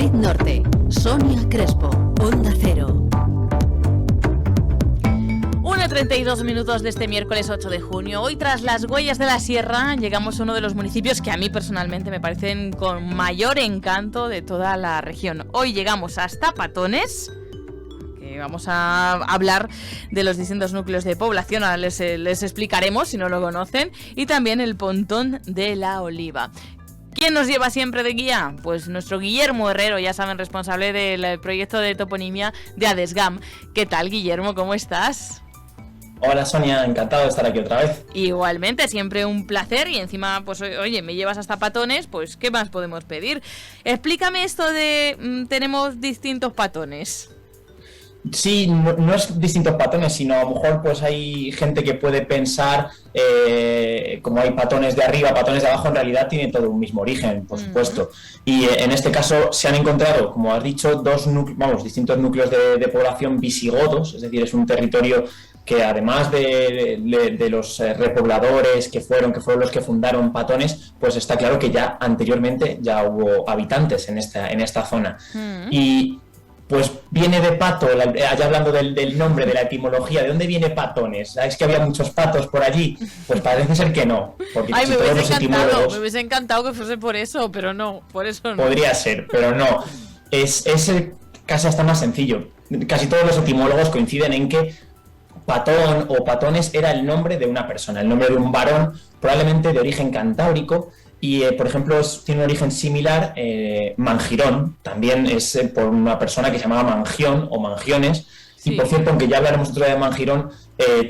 Madrid Norte. Sonia Crespo, Onda Cero. 1:32 minutos de este miércoles 8 de junio. Hoy, tras las huellas de la sierra, llegamos a uno de los municipios que a mí personalmente me parecen con mayor encanto de toda la región. Hoy llegamos hasta Patones, que vamos a hablar de los distintos núcleos de población, ahora les explicaremos si no lo conocen, y también el Pontón de la Oliva. ¿Quién nos lleva siempre de guía? Pues nuestro Guillermo Herrero, ya saben, responsable del proyecto de toponimia de ADESGAM. ¿Qué tal, Guillermo? ¿Cómo estás? Hola Sonia, encantado de estar aquí otra vez. Igualmente, siempre un placer y encima, pues oye, me llevas hasta Patones, pues ¿qué más podemos pedir? Explícame esto de tenemos distintos patones. Sí, no es distintos patones, sino a lo mejor pues hay gente que puede pensar como hay patones de arriba, patones de abajo, en realidad tiene todo un mismo origen, por supuesto. Y en este caso se han encontrado, como has dicho, distintos núcleos de población visigodos, es decir, es un territorio que además de los repobladores que fueron los que fundaron Patones, pues está claro que ya anteriormente ya hubo habitantes en esta zona. Y pues viene de pato, allá hablando del nombre, de la etimología, ¿de dónde viene Patones? ¿Es que había muchos patos por allí? Pues parece ser que no. Porque ay, me hubiese encantado que fuese por eso, pero no, por eso no. Podría ser, pero no. Casi hasta más sencillo. Casi todos los etimólogos coinciden en que Patón o Patones era el nombre de una persona, el nombre de un varón, probablemente de origen cantábrico, y por ejemplo tiene un origen similar. Mangirón también es por una persona que se llamaba Mangión o Mangiones, sí. Y por cierto, aunque ya hablaremos otro día de Mangirón,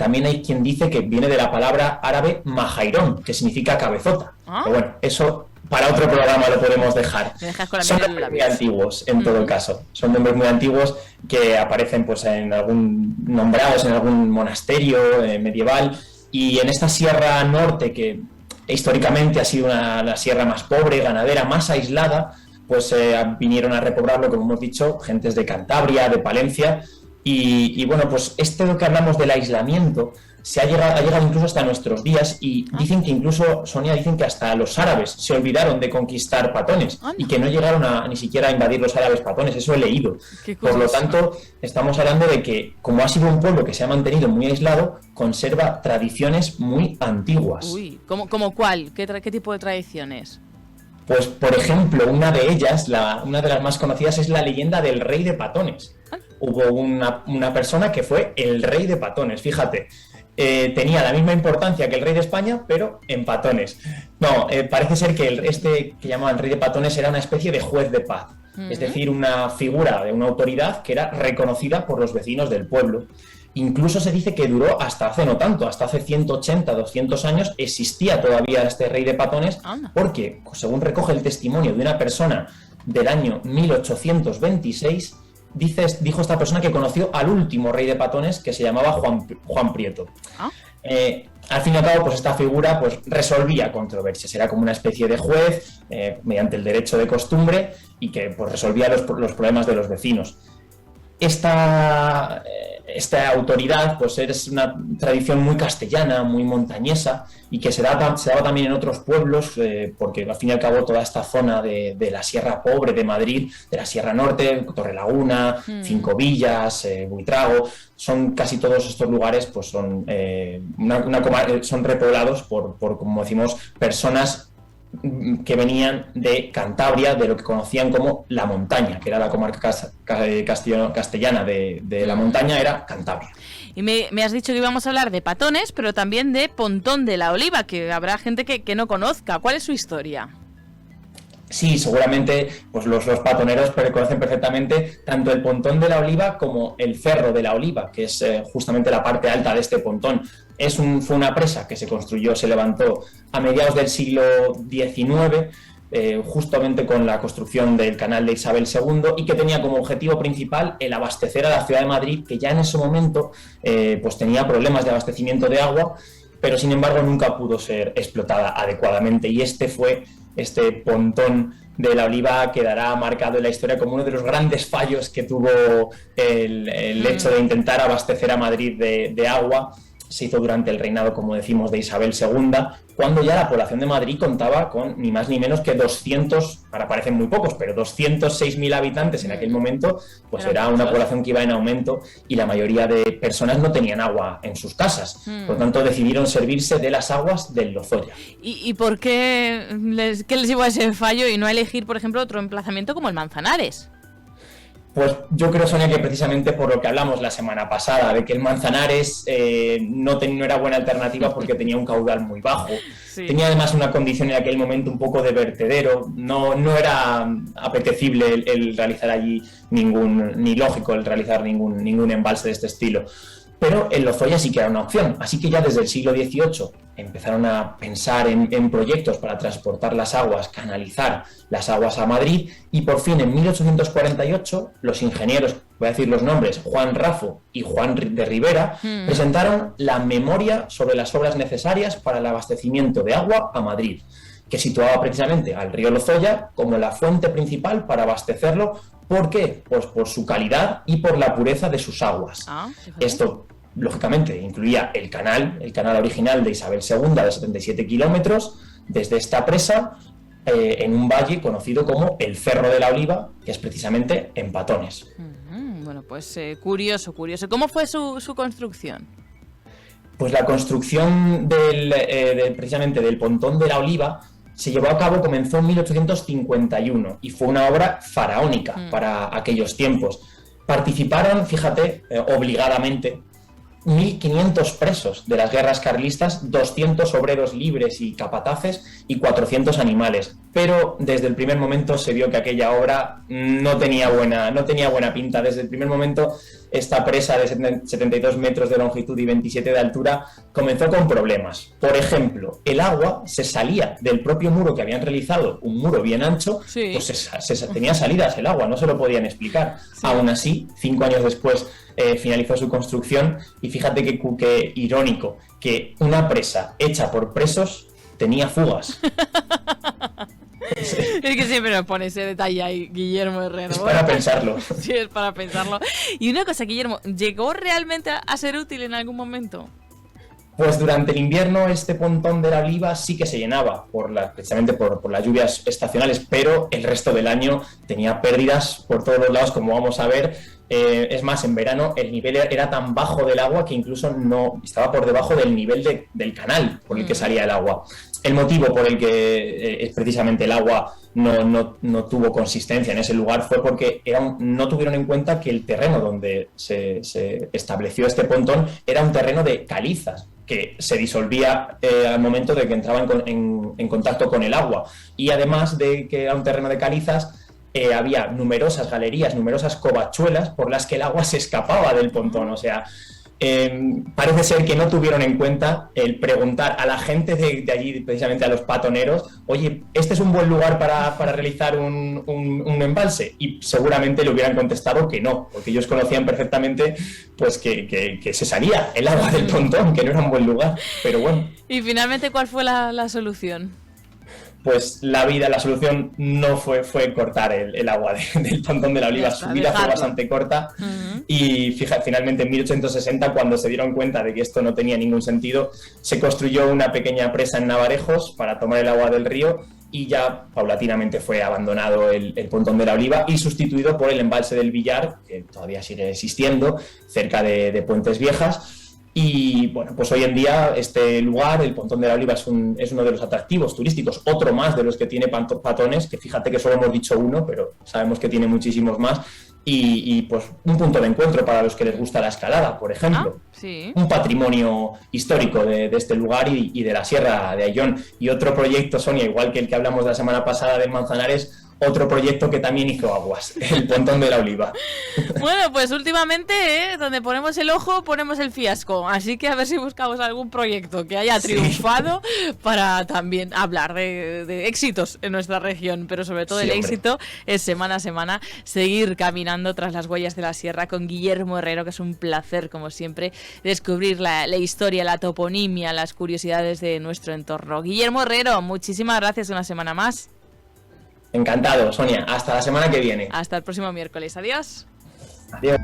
también hay quien dice que viene de la palabra árabe Majairón, que significa cabezota. Pero bueno, eso para otro programa lo podemos dejar. Son nombres muy antiguos, en todo caso. Son nombres muy antiguos que aparecen pues nombrados en algún monasterio medieval. Y en esta Sierra Norte, que históricamente ha sido la sierra más pobre, ganadera, más aislada, pues vinieron a repoblarlo, como hemos dicho, gentes de Cantabria, de Palencia. Y bueno, pues lo que hablamos del aislamiento ha llegado incluso hasta nuestros días, y dicen que incluso, Sonia, dicen que hasta los árabes se olvidaron de conquistar Patones y que no llegaron ni siquiera a invadir los árabes Patones, eso he leído. Por lo tanto, estamos hablando de que, como ha sido un pueblo que se ha mantenido muy aislado, conserva tradiciones muy antiguas. Uy, ¿cómo cuál? ¿Qué tipo de tradiciones? Pues, por ejemplo, una de ellas, una de las más conocidas, es la leyenda del rey de Patones. Hubo una persona que fue el rey de Patones, fíjate. Tenía la misma importancia que el rey de España, pero en Patones. No, parece ser que que llamaban rey de Patones era una especie de juez de paz. Es decir, una figura de una autoridad que era reconocida por los vecinos del pueblo. Incluso se dice que duró hasta hace no tanto, hasta hace 180, 200 años existía todavía este rey de Patones, porque, según recoge el testimonio de una persona del año 1826, dijo esta persona que conoció al último rey de Patones, que se llamaba Juan Prieto. Al fin y al cabo, pues esta figura pues resolvía controversias, era como una especie de juez mediante el derecho de costumbre, y que pues resolvía los problemas de los vecinos. Esta autoridad pues es una tradición muy castellana, muy montañesa, y que se daba también en otros pueblos, porque al fin y al cabo toda esta zona de la Sierra Pobre de Madrid, de la Sierra Norte, Torrelaguna, Cinco Villas, Buitrago, son casi todos estos lugares pues son son repoblados por, como decimos, personas que venían de Cantabria, de lo que conocían como la montaña, que era la comarca castellana de la montaña, era Cantabria. Y me has dicho que íbamos a hablar de Patones, pero también de Pontón de la Oliva, que habrá gente que no conozca. ¿Cuál es su historia? Sí, seguramente pues los patoneros conocen perfectamente tanto el Pontón de la Oliva como el Cerro de la Oliva, que es justamente la parte alta de este pontón. Fue una presa que se levantó a mediados del siglo XIX, justamente con la construcción del canal de Isabel II, y que tenía como objetivo principal el abastecer a la ciudad de Madrid, que ya en ese momento pues tenía problemas de abastecimiento de agua, pero sin embargo nunca pudo ser explotada adecuadamente, y este Pontón de la Oliva quedará marcado en la historia como uno de los grandes fallos que tuvo el hecho de intentar abastecer a Madrid de agua. se hizo durante el reinado, como decimos, de Isabel II, cuando ya la población de Madrid contaba con ni más ni menos que 200, ahora parecen muy pocos, pero 206.000 habitantes en aquel momento, pues era una población que iba en aumento y la mayoría de personas no tenían agua en sus casas. Por lo tanto, decidieron servirse de las aguas del Lozoya. ¿Y por qué les llevó a ese fallo y no a elegir, por ejemplo, otro emplazamiento como el Manzanares? Pues yo creo, Sonia, que precisamente por lo que hablamos la semana pasada, de que el Manzanares no era buena alternativa porque tenía un caudal muy bajo. Sí. Tenía además una condición en aquel momento un poco de vertedero. No era apetecible el realizar allí ni lógico el realizar ningún embalse de este estilo. Pero el Lozoya sí que era una opción. Así que ya desde el siglo XVIII empezaron a pensar en proyectos para transportar las aguas, canalizar las aguas a Madrid, y por fin en 1848 los ingenieros, voy a decir los nombres, Juan Rafo y Juan de Ribera, presentaron la memoria sobre las obras necesarias para el abastecimiento de agua a Madrid, que situaba precisamente al río Lozoya como la fuente principal para abastecerlo. ¿Por qué? Pues por su calidad y por la pureza de sus aguas. Esto, lógicamente, incluía el canal original de Isabel II de 77 kilómetros, desde esta presa, en un valle conocido como el Cerro de la Oliva, que es precisamente en Patones. Bueno, pues curioso. ¿Cómo fue su construcción? Pues la construcción precisamente del pontón de la Oliva se llevó a cabo, comenzó en 1851 y fue una obra faraónica para aquellos tiempos. Participaron, fíjate, obligadamente, 1.500 presos de las guerras carlistas, 200 obreros libres y capataces y 400 animales. Pero desde el primer momento se vio que aquella obra no tenía buena pinta. Desde el primer momento, esta presa de 72 metros de longitud y 27 de altura comenzó con problemas. Por ejemplo, el agua se salía del propio muro que habían realizado, un muro bien ancho, sí. Pues tenía salidas el agua, no se lo podían explicar. Sí. Aún así, 5 años después finalizó su construcción, y fíjate qué irónico, que una presa hecha por presos tenía fugas. Es que siempre nos pone ese detalle ahí, Guillermo Herrero. Es para pensarlo. Sí, es para pensarlo. Y una cosa, Guillermo, ¿llegó realmente a ser útil en algún momento? Pues durante el invierno este pontón de la Oliva sí que se llenaba, precisamente por las lluvias estacionales, pero el resto del año tenía pérdidas por todos los lados, como vamos a ver. Es más, en verano el nivel era tan bajo del agua que incluso no estaba por debajo del nivel del canal por el que salía el agua. El motivo por el que precisamente el agua no tuvo consistencia en ese lugar fue porque no tuvieron en cuenta que el terreno donde se estableció este pontón era un terreno de calizas, que se disolvía al momento de que entraban en contacto con el agua. Y además de que era un terreno de calizas, había numerosas galerías, numerosas covachuelas por las que el agua se escapaba del pontón. O sea, parece ser que no tuvieron en cuenta el preguntar a la gente de allí, precisamente a los patoneros, oye, ¿este es un buen lugar para realizar un embalse? Y seguramente le hubieran contestado que no, porque ellos conocían perfectamente pues que se salía el agua del pontón, que no era un buen lugar, pero bueno. ¿Y finalmente cuál fue la solución? Pues la solución no fue cortar el agua del pontón de la Oliva. Su vida fue bastante corta. Y fíjate, finalmente en 1860, cuando se dieron cuenta de que esto no tenía ningún sentido, se construyó una pequeña presa en Navarejos para tomar el agua del río, y ya paulatinamente fue abandonado el pontón de la Oliva y sustituido por el embalse del Villar, que todavía sigue existiendo, cerca de Puentes Viejas. Y bueno, pues hoy en día este lugar, el pontón de la Oliva, es uno de los atractivos turísticos, otro más de los que tiene Patones, que fíjate que solo hemos dicho uno, pero sabemos que tiene muchísimos más, y pues un punto de encuentro para los que les gusta la escalada, por ejemplo. Sí. Un patrimonio histórico de este lugar y de la Sierra de Ayllón. Y otro proyecto, Sonia, igual que el que hablamos la semana pasada del Manzanares, otro proyecto que también hizo aguas, el pontón de la Oliva. Bueno, pues últimamente, donde ponemos el ojo, ponemos el fiasco. Así que a ver si buscamos algún proyecto que haya triunfado, para también hablar de éxitos en nuestra región. Pero sobre todo el éxito es semana a semana seguir caminando tras las huellas de la sierra con Guillermo Herrero, que es un placer, como siempre, descubrir la historia, la toponimia, las curiosidades de nuestro entorno. Guillermo Herrero, muchísimas gracias una semana más. Encantado, Sonia. Hasta la semana que viene. Hasta el próximo miércoles. Adiós. Adiós.